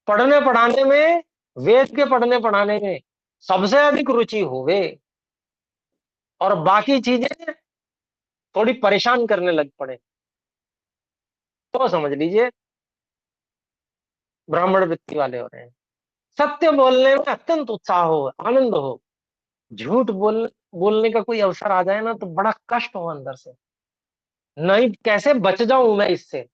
पढ़ने पढ़ाने में, वेद के पढ़ने पढ़ाने में सबसे अधिक रुचि होवे, और बाकी चीजें थोड़ी परेशान करने लग पड़े, तो समझ लीजिए ब्राह्मण वृत्ति वाले हो रहे हैं। सत्य बोलने में अत्यंत उत्साह हो, आनंद हो। झूठ बोलने का कोई अवसर आ जाए ना तो बड़ा कष्ट हो अंदर से, नहीं कैसे बच जाऊं मैं इससे,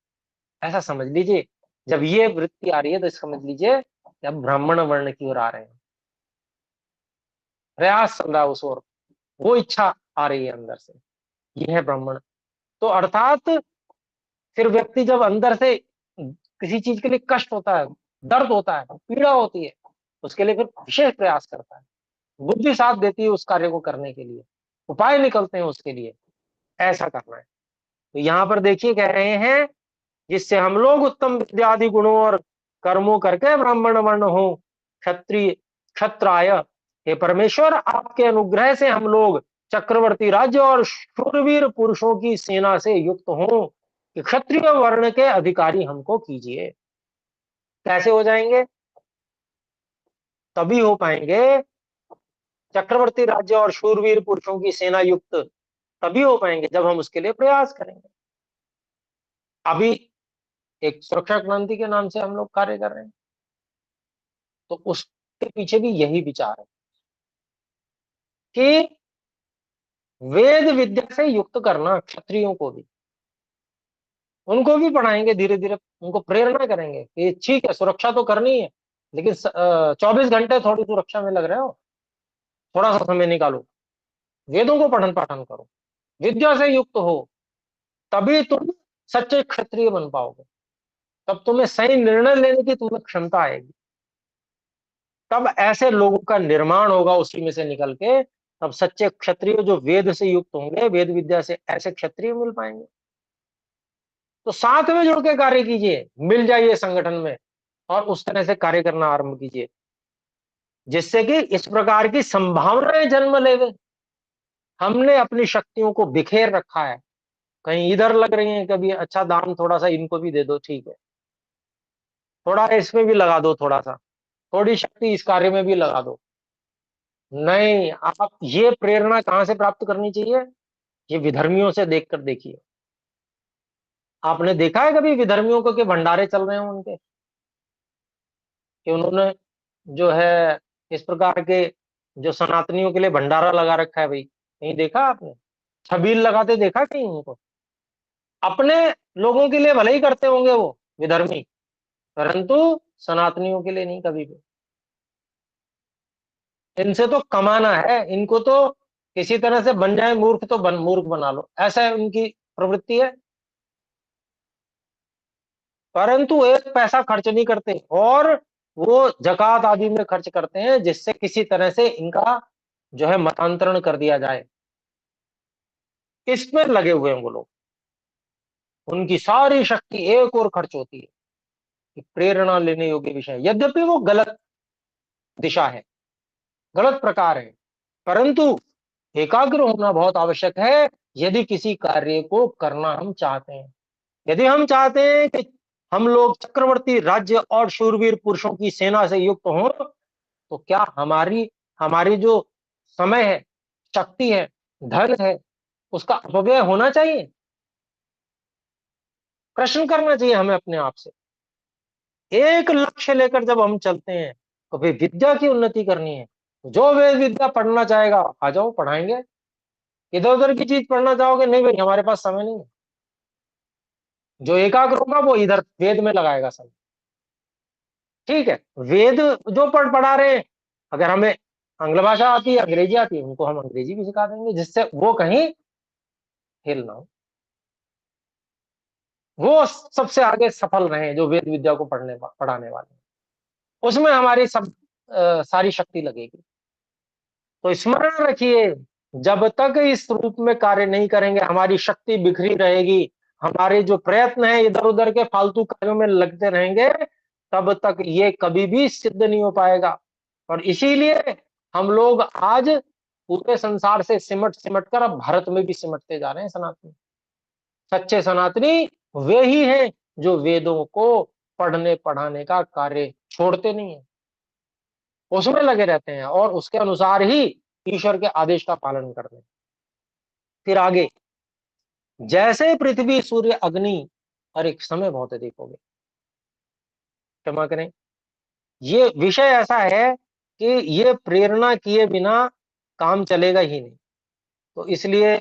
ऐसा समझ लीजिए। जब ये वृत्ति आ रही है तो समझ लीजिए कि अब ब्राह्मण वर्ण की ओर आ रहे हैं, प्रयास चल रहा है उस ओर, वो इच्छा आ रही है अंदर से, ये है ब्राह्मण। तो अर्थात फिर व्यक्ति जब अंदर से किसी चीज के लिए कष्ट होता है, दर्द होता है, पीड़ा होती है, उसके लिए फिर विशेष प्रयास करता है, बुद्धि साथ देती है उस कार्य को करने के लिए, उपाय निकलते हैं उसके लिए, ऐसा करना है। तो यहाँ पर देखिए कह रहे हैं जिससे हम लोग उत्तम विद्यादि गुणों और कर्मों करके ब्राह्मण वर्ण हो, क्षत्रिय क्षत्राय। हे परमेश्वर आपके अनुग्रह से हम लोग चक्रवर्ती राज्य और शूरवीर पुरुषों की सेना से युक्त हों, कि क्षत्रिय वर्ण के अधिकारी हमको कीजिए। कैसे हो जाएंगे? तभी हो पाएंगे चक्रवर्ती राज्य और शूरवीर पुरुषों की सेना युक्त, तभी हो पाएंगे जब हम उसके लिए प्रयास करेंगे। अभी एक सुरक्षा क्रांति के नाम से हम लोग कार्य कर रहे हैं, तो उसके पीछे भी यही विचार है कि वेद विद्या से युक्त करना क्षत्रियों को भी, उनको भी पढ़ाएंगे धीरे धीरे, उनको प्रेरणा करेंगे कि ठीक है सुरक्षा तो करनी है, लेकिन 24 घंटे थोड़ी सुरक्षा में लग रहे हो, थोड़ा सा समय निकालो, वेदों को पठन पाठन करो, विद्या से युक्त हो, तभी तुम सच्चे क्षत्रिय बन पाओगे, तब तुम्हें सही निर्णय लेने की तुम्हें क्षमता आएगी, तब ऐसे लोगों का निर्माण होगा उसी में से निकल के, तब सच्चे क्षत्रिय जो वेद से युक्त होंगे, वेद विद्या से, ऐसे क्षत्रिय मिल पाएंगे। तो साथ में जुड़ के कार्य कीजिए, मिल जाइए संगठन में और उस तरह से कार्य करना आरंभ कीजिए, जिससे कि इस प्रकार की संभावनाएं जन्म लेवे। हमने अपनी शक्तियों को बिखेर रखा है, कहीं इधर लग रही हैं, कभी अच्छा दान थोड़ा सा इनको भी दे दो, ठीक है, थोड़ा इसमें भी लगा दो, थोड़ा सा, थोड़ी शक्ति इस कार्य में भी लगा दो। नहीं, आप ये प्रेरणा कहां से प्राप्त करनी चाहिए? ये विधर्मियों से देखकर देखिए। आपने देखा है कभी विधर्मियों को कि भंडारे चल रहे हैं उनके, कि उन्होंने जो है इस प्रकार के जो सनातनियों के लिए भंडारा लगा रखा है भाई? कहीं देखा आपने? छबील लगाते देखा कहीं उनको? अपने लोगों के लिए भले ही करते होंगे वो विधर्मी, परंतु सनातनियों के लिए नहीं कभी भी। इनसे तो कमाना है, इनको तो किसी तरह से बन जाए मूर्ख तो मूर्ख बना लो, ऐसा उनकी प्रवृत्ति है। परंतु एक पैसा खर्च नहीं करते, और वो जकात आदि में खर्च करते हैं, जिससे किसी तरह से इनका जो है मतांतरण कर दिया जाए। इसमें लगे हुए हैं वो लोग, उनकी सारी शक्ति एक और खर्च होती है कि प्रेरणा लेने योग्य विषय, यद्यपि वो गलत दिशा है, गलत प्रकार है, परंतु एकाग्र होना बहुत आवश्यक है यदि किसी कार्य को करना हम चाहते हैं। यदि हम चाहते हैं कि हम लोग चक्रवर्ती राज्य और शूरवीर पुरुषों की सेना से युक्त हों, तो क्या हमारी हमारी जो समय है, शक्ति है, धन है, उसका अपव्यय होना चाहिए? प्रश्न करना चाहिए हमें अपने आप से। एक लक्ष्य लेकर जब हम चलते हैं, तो भाई विद्या की उन्नति करनी है, जो वेद विद्या पढ़ना चाहेगा आ जाओ, पढ़ाएंगे। इधर उधर की चीज पढ़ना चाहोगे, नहीं भाई हमारे पास समय नहीं है। जो एकाग्र होगा वो इधर वेद में लगाएगा समय। ठीक है, वेद जो पढ़ा रहे हैं, अगर हमें आंग्ल भाषा आती है, अंग्रेजी आती है, उनको हम अंग्रेजी भी सिखा देंगे, जिससे वो कहीं फेल ना हो, वो सबसे आगे सफल रहे जो वेद विद्या को पढ़ाने वाले, उसमें हमारी सारी शक्ति लगेगी। तो स्मरण रखिए, जब तक इस रूप में कार्य नहीं करेंगे, हमारी शक्ति बिखरी रहेगी, हमारे जो प्रयत्न है इधर उधर के फालतू कार्यों में लगते रहेंगे, तब तक ये कभी भी सिद्ध नहीं हो पाएगा। और इसीलिए हम लोग आज पूरे संसार से सिमट सिमट कर अब भारत में भी सिमटते जा रहे हैं सनातनी। सच्चे सनातनी वे ही हैं जो वेदों को पढ़ने पढ़ाने का कार्य छोड़ते नहीं है, उसमें लगे रहते हैं और उसके अनुसार ही ईश्वर के आदेश का पालन करते हैं। फिर आगे, जैसे पृथ्वी सूर्य अग्नि, और एक समय बहुत है, देखोगे, क्षमा करें, ये विषय ऐसा है कि ये प्रेरणा किए बिना काम चलेगा ही नहीं। तो इसलिए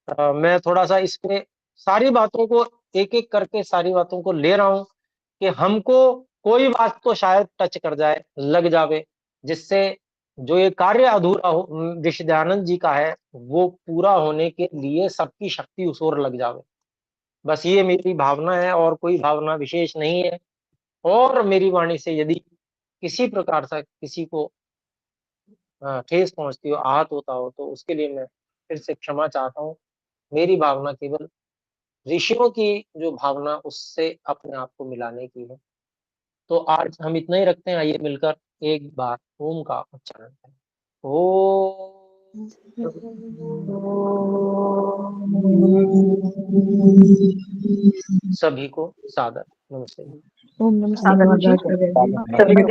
मैं थोड़ा सा इस पे सारी बातों को एक एक करके सारी बातों को ले रहा हूं कि हमको कोई बात तो शायद टच कर जाए, लग जावे, जिससे जो ये कार्य अधूरा हो विषयानंद जी का है, वो पूरा होने के लिए सबकी शक्ति उस ओर लग जावे। बस ये मेरी भावना है, और कोई भावना विशेष नहीं है। और मेरी वाणी से यदि किसी प्रकार से किसी को ठेस पहुंचती हो, आहत होता हो, तो उसके लिए मैं फिर से क्षमा चाहता हूँ। मेरी भावना केवल ऋषियों की जो भावना, उससे अपने आप को मिलाने की है। तो आज हम इतना ही रखते हैं, आइए मिलकर एक बार ओम का उच्चारण करें। ओ सभी को सादर नमस्ते। ओम नमः शिवाय। सभी